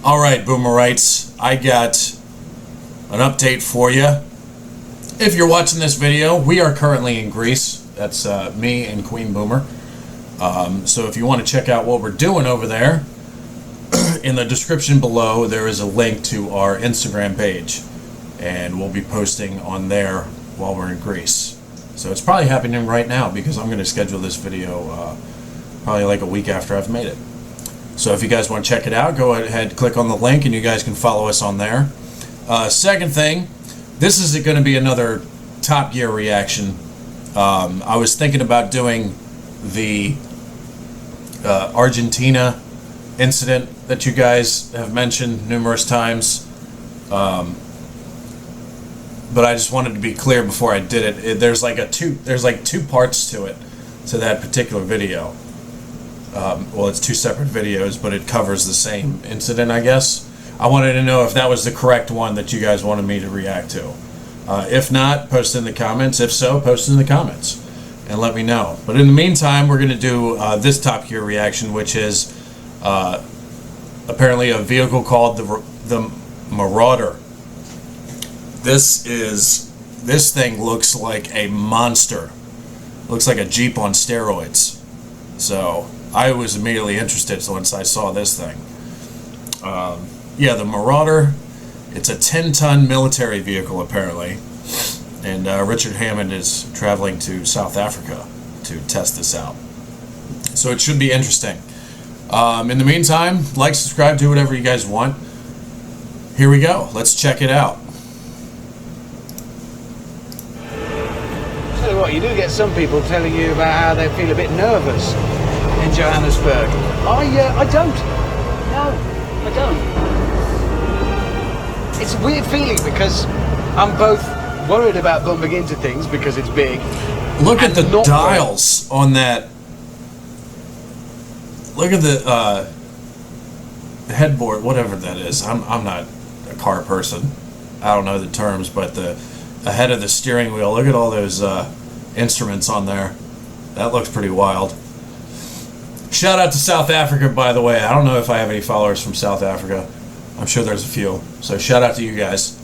Alright, Boomerites, I got an update for you. If you're watching this video, we are currently in Greece. That's me and Queen Boomer. So if you want to check out what we're doing over there, in the description below there is a link to our Instagram page. And we'll be posting on there while we're in Greece. So it's probably happening right now because I'm going to schedule this video probably like a week after I've made it. So if you guys want to check it out, go ahead, click on the link, and you guys can follow us on there. Second thing, this is going to be another Top Gear reaction. I was thinking about doing the Argentina incident that you guys have mentioned numerous times. But I just wanted to be clear before I did it. There's like two parts to it, to that particular video. Well, it's two separate videos, but it covers the same incident, I guess. I wanted to know if that was the correct one that you guys wanted me to react to. If not, post in the comments. If so, post in the comments and let me know. But in the meantime, we're going to do this Top Gear reaction, which is apparently a vehicle called the Marauder. This thing looks like a monster. Looks like a Jeep on steroids. So I was immediately interested once I saw this thing. Yeah, the Marauder. It's a 10-ton military vehicle apparently, and Richard Hammond is traveling to South Africa to test this out. So it should be interesting. In the meantime, like, subscribe, do whatever you guys want. Here we go. Let's check it out. Tell you what, you do get some people telling you about how they feel a bit nervous in Johannesburg. I don't. No, I don't. It's a weird feeling because I'm both worried about bumping into things because it's big. Look at the dials on that. Look at the headboard, whatever that is. I'm not a car person. I don't know the terms, but the head of the steering wheel. Look at all those instruments on there. That looks pretty wild. Shout out to South Africa, by the way. I don't know if I have any followers from South Africa. I'm sure there's a few. So shout out to you guys.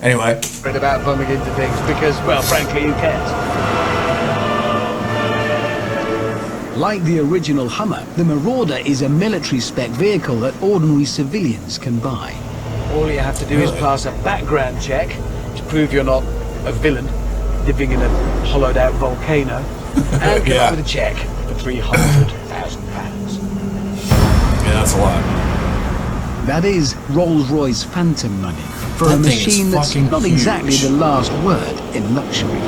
Anyway. Worried about bumping into things because, well, frankly, who cares? Like the original Hummer, the Marauder is a military-spec vehicle that ordinary civilians can buy. All you have to do is pass a background check to prove you're not a villain living in a hollowed-out volcano, and come up with a check for £300,000. Yeah, that's a lot. That is Rolls-Royce Phantom money for a machine that's not exactly the last word in luxury.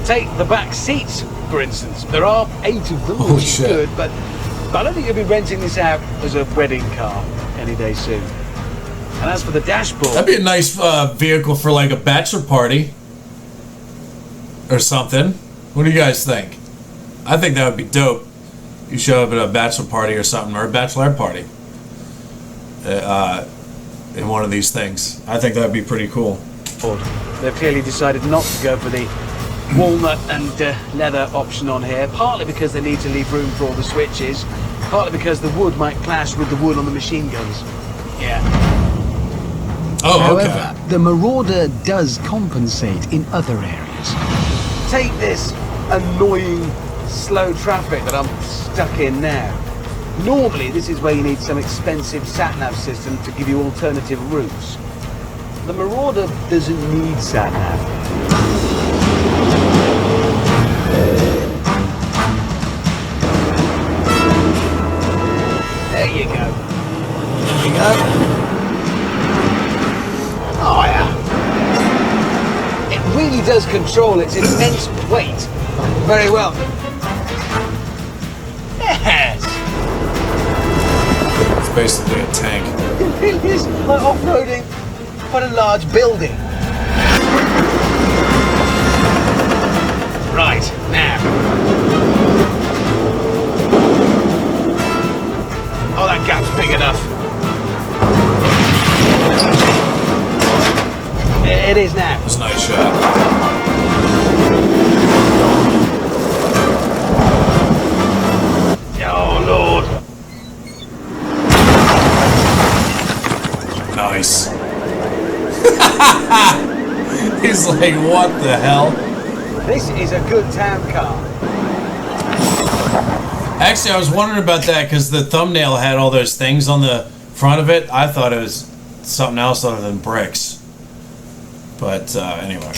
Take the back seats, for instance. There are 8 of them, which is good, but I don't think you'll be renting this out as a wedding car any day soon. And as for the dashboard... That'd be a nice vehicle for like a bachelor party or something. What do you guys think? I think that would be dope. You show up at a bachelor party or something, or a bachelorette party. In one of these things. I think that'd be pretty cool. They've clearly decided not to go for the walnut and leather option on here, partly because they need to leave room for all the switches, partly because the wood might clash with the wood on the machine guns. Yeah. However, the Marauder does compensate in other areas. Take this annoying slow traffic that I'm stuck in now. Normally, this is where you need some expensive sat-nav system to give you alternative routes. The Marauder doesn't need sat-nav. There you go. There you go. Oh, yeah. It really does control its immense weight very well. Yes! It's basically a tank. It really is like off-roading quite a large building. Right, now. Oh, that gap's big enough. It is now. It's a nice shot. Oh, Lord. Nice. He's like, what the hell? This is a good town car. Actually, I was wondering about that because the thumbnail had all those things on the front of it. I thought it was something else other than bricks. But anyway.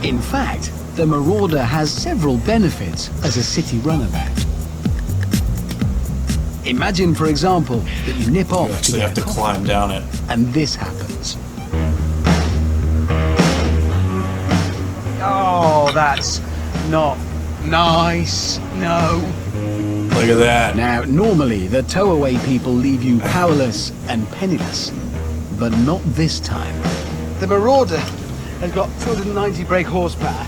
In fact, the Marauder has several benefits as a city runabout. Imagine, for example, that you nip off You actually have to coffee, climb down it. and this happens. Oh, that's not nice. No. Look at that. Now, normally, the tow-away people leave you powerless and penniless, but not this time. The Marauder has got 290 brake horsepower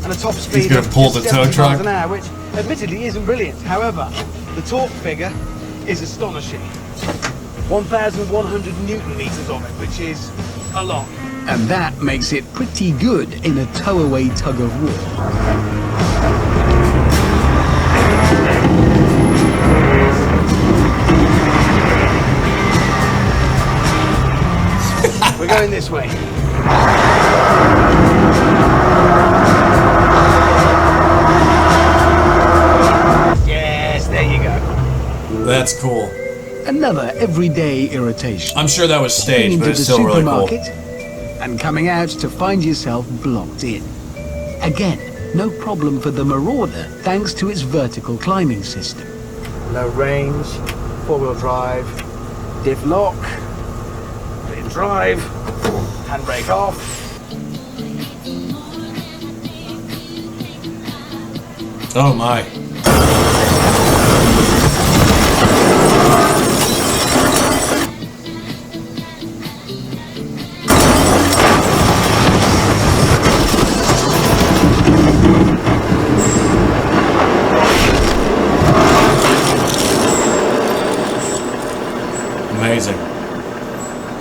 and a top speed gonna of pull the tow 70 truck? miles an hour, which admittedly isn't brilliant. However, the torque figure is astonishing. 1,100 newton meters of it, which is a lot. And that makes it pretty good in a tow-away tug-of-war. We're going this way. Yes, there you go. That's cool. Another everyday irritation. I'm sure that was staged, Into but it's the still really cool. supermarket and coming out to find yourself blocked in. Again, no problem for the Marauder thanks to its vertical climbing system. Low range, four-wheel drive, diff lock, put in drive, handbrake off. Oh my. Amazing.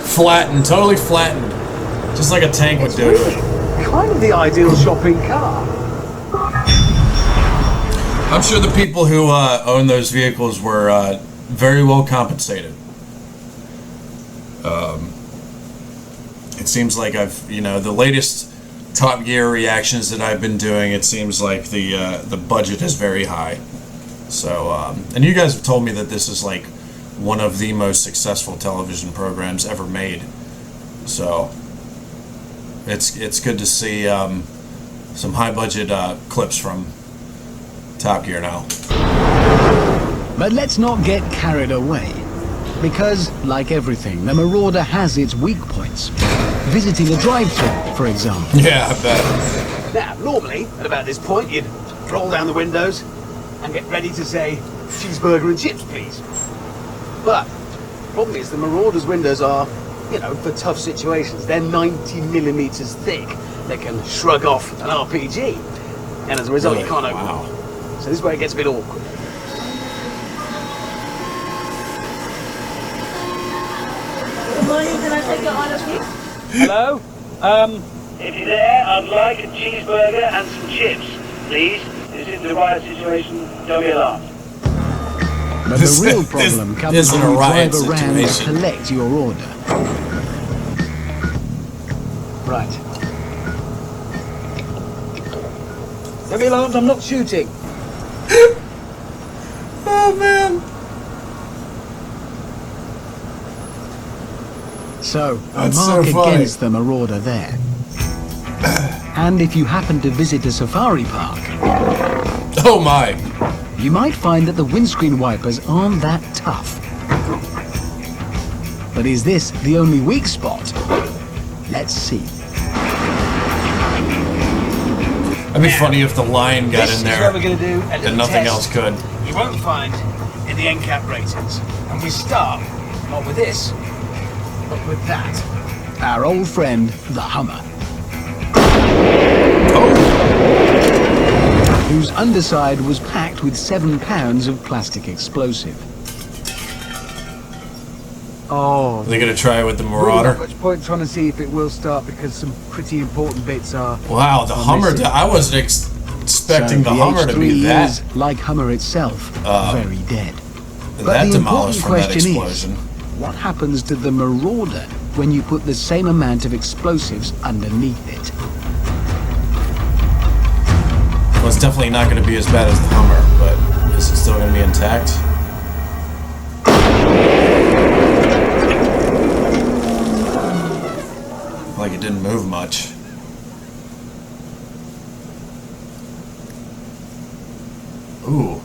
Flattened, totally flattened. Just like a tank would do. Kind of the ideal shopping car. I'm sure the people who own those vehicles were very well compensated. It seems like the latest Top Gear reactions that I've been doing, it seems like the budget is very high. So, and you guys have told me that this is like one of the most successful television programs ever made. So, it's good to see some high budget clips from Top Gear now. But let's not get carried away. Because, like everything, the Marauder has its weak points. Visiting a drive-thru, for example. Yeah, I bet. Now, normally, at about this point, you'd roll down the windows and get ready to say, cheeseburger and chips, please. But, the problem is the Marauder's windows are, for tough situations. They're 90 millimeters thick. They can shrug off an RPG. And as a result, Really? you can't open Wow. them. So this is where it gets a bit awkward. Good morning, can I take your order, please? Hello? If you're there, I'd like a cheeseburger and some chips, please. This is the riot situation, don't be alarmed. But This- the real this problem comes isn't when a you riot drive around and situation. collect your order. Right. Don't be alarmed, I'm not shooting. Oh man. So, a That's mark so funny. against the Marauder there. And if you happen to visit a safari park, Oh my. you might find that the windscreen wipers aren't that tough. But is this the only weak spot? Let's see. That'd be funny if the lion got This in is there what we're going to do. A and little nothing test else could. You won't find in the NCAP ratings. And we start, not with this, but with that. Our old friend, the Hummer, Oh. whose underside was packed with 7 pounds of plastic explosive. Oh, Are they gonna try it with the really Marauder? not much point trying to see if it will start because some pretty important bits are. Wow, the Hummer. missing. I wasn't expecting So the Hummer to be H3 that. is, like Hummer itself, very dead. But that the demolished important from that question explosion. is, what happens to the Marauder when you put the same amount of explosives underneath it? Well, it's definitely not going to be as bad as the Hummer, but is it still going to be intact? Like it didn't move much. Ooh.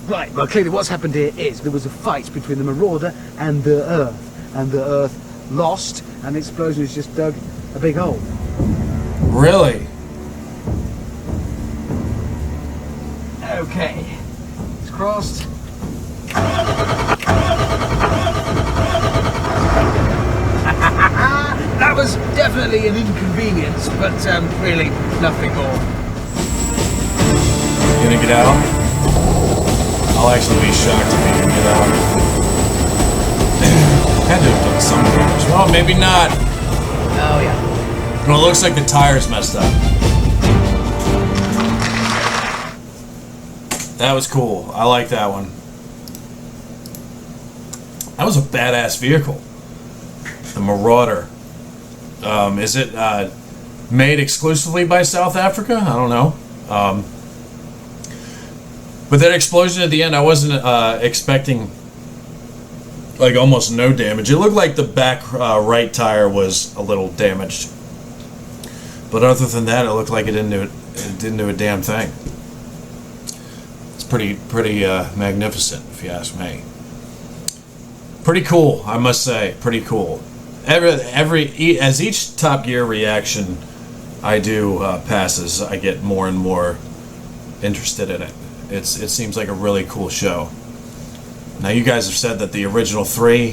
Right, well, clearly what's happened here is there was a fight between the Marauder and the Earth. And the Earth lost, and the explosion has just dug a big hole. Really? Okay. It's crossed. That was definitely an inconvenience, but really nothing more. You gonna get out? I'll actually be shocked if you can get out. Had to have done some damage. Well, maybe not. Oh, yeah. Well, it looks like the tire's messed up. That was cool. I like that one. That was a badass vehicle. The Marauder. Is it made exclusively by South Africa? I don't know. But that explosion at the end, I wasn't expecting like almost no damage. It looked like the back right tire was a little damaged. But other than that, it looked like it didn't do a damn thing. It's pretty magnificent, if you ask me. Pretty cool, I must say. Pretty cool. As each Top Gear reaction I do passes, I get more and more interested in it. It seems like a really cool show. Now, you guys have said that the original three,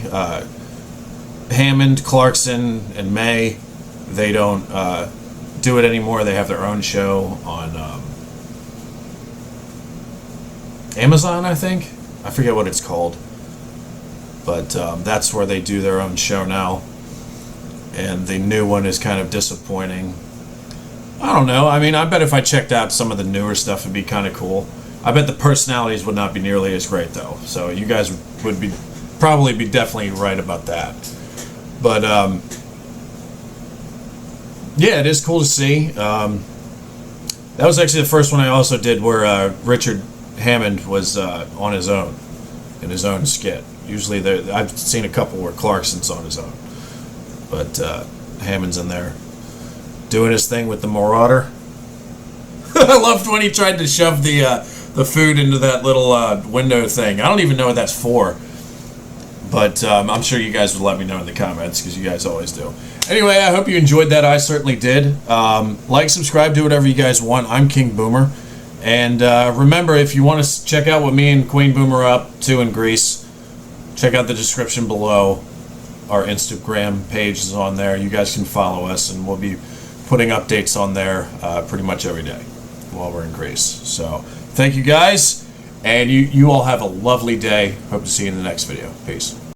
Hammond, Clarkson, and May, they don't do it anymore. They have their own show on Amazon, I think. I forget what it's called. But that's where they do their own show now. And the new one is kind of disappointing. I don't know. I mean, I bet if I checked out some of the newer stuff, it'd be kind of cool. I bet the personalities would not be nearly as great, though. So you guys would probably be definitely right about that. But yeah, it is cool to see. That was actually the first one I also did where Richard Hammond was on his own in his own skit. Usually, I've seen a couple where Clarkson's on his own, but Hammond's in there doing his thing with the Marauder. I loved when he tried to shove the food into that little window thing. I don't even know what that's for, but I'm sure you guys would let me know in the comments because you guys always do. Anyway, I hope you enjoyed that. I certainly did. Like, subscribe, do whatever you guys want. I'm King Boomer, and remember, if you want to check out what me and Queen Boomer are up to in Greece, check out the description below. Our Instagram page is on there. You guys can follow us, and we'll be putting updates on there pretty much every day while we're in Greece. So thank you guys, and you all have a lovely day. Hope to see you in the next video. Peace.